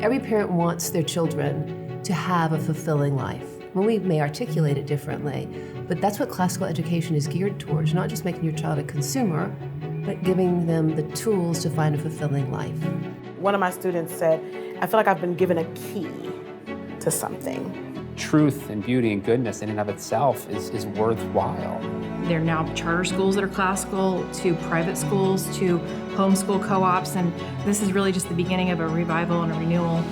Every parent wants their children to have a fulfilling life. Well, we may articulate it differently, but that's what classical education is geared towards, not just making your child a consumer, but giving them the tools to find a fulfilling life. One of my students said, I feel like I've been given a key to something. Truth and beauty and goodness in and of itself is worthwhile. There are now charter schools that are classical, to private schools, to homeschool co-ops, and this is really just the beginning of a revival and a renewal.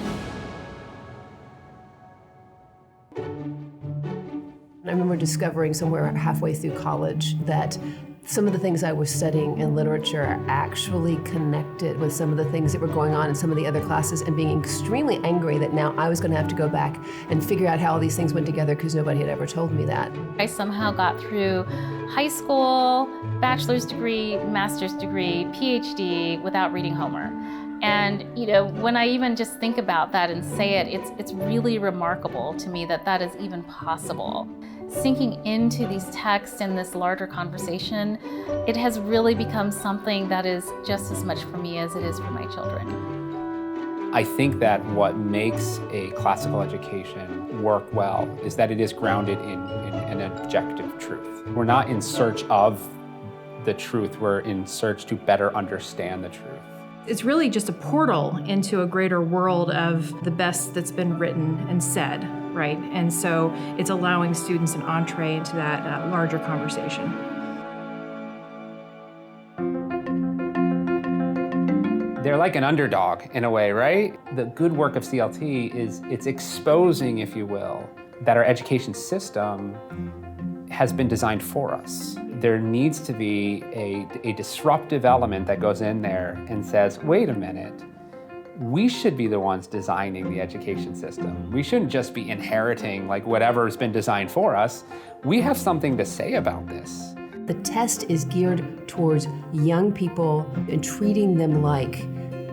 I remember discovering somewhere halfway through college that some of the things I was studying in literature actually connected with some of the things that were going on in some of the other classes, and being extremely angry that now I was going to have to go back and figure out how all these things went together because nobody had ever told me that. I somehow got through high school, bachelor's degree, master's degree, PhD without reading Homer. And when I even just think about that and say it, it's really remarkable to me that that is even possible. Sinking into these texts and this larger conversation, it has really become something that is just as much for me as it is for my children. I think that what makes a classical education work well is that it is grounded in an objective truth. We're not in search of the truth, we're in search to better understand the truth. It's really just a portal into a greater world of the best that's been written and said, right? And so it's allowing students an entree into that larger conversation. They're like an underdog in a way, right? The good work of CLT is it's exposing, if you will, that our education system has been designed for us. There needs to be a disruptive element that goes in there and says, wait a minute, we should be the ones designing the education system. We shouldn't just be inheriting like whatever's been designed for us. We have something to say about this. The test is geared towards young people and treating them like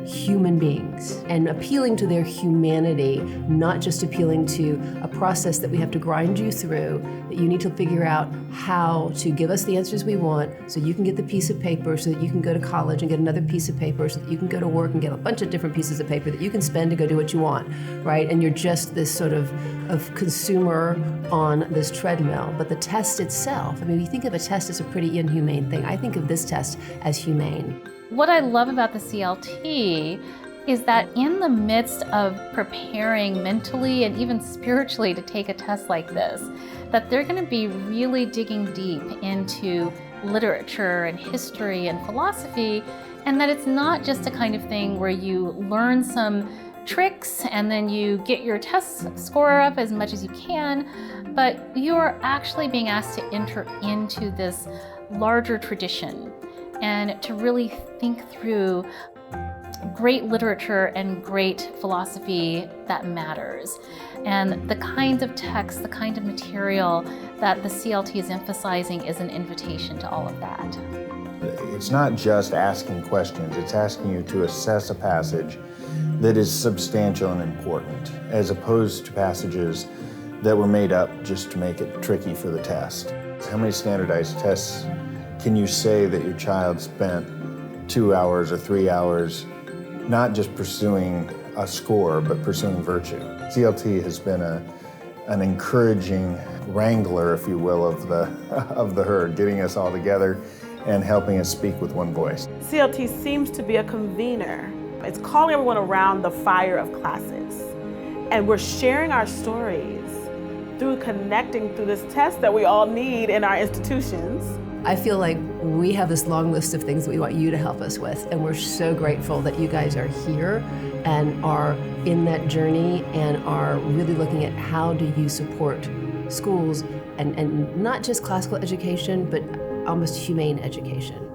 human beings and appealing to their humanity, not just appealing to a process that we have to grind you through, that you need to figure out how to give us the answers we want so you can get the piece of paper, so that you can go to college and get another piece of paper, so that you can go to work and get a bunch of different pieces of paper that you can spend to go do what you want, right? And you're just this sort of consumer on this treadmill. But the test itself, I mean, you think of a test as a pretty inhumane thing. I think of this test as humane. What I love about the CLT is that in the midst of preparing mentally and even spiritually to take a test like this, that they're going to be really digging deep into literature and history and philosophy, and that it's not just a kind of thing where you learn some tricks and then you get your test score up as much as you can, but you're actually being asked to enter into this larger tradition and to really think through great literature and great philosophy that matters. And the kinds of texts, the kind of material that the CLT is emphasizing is an invitation to all of that. It's not just asking questions, it's asking you to assess a passage that is substantial and important, as opposed to passages that were made up just to make it tricky for the test. How many standardized tests can you say that your child spent 2 hours or 3 hours not just pursuing a score, but pursuing virtue? CLT has been an encouraging wrangler, if you will, of the herd, getting us all together and helping us speak with one voice. CLT seems to be a convener. It's calling everyone around the fire of classes. And we're sharing our stories through connecting through this test that we all need in our institutions. I feel like we have this long list of things that we want you to help us with, and we're so grateful that you guys are here and are in that journey and are really looking at how do you support schools and not just classical education, but almost humane education.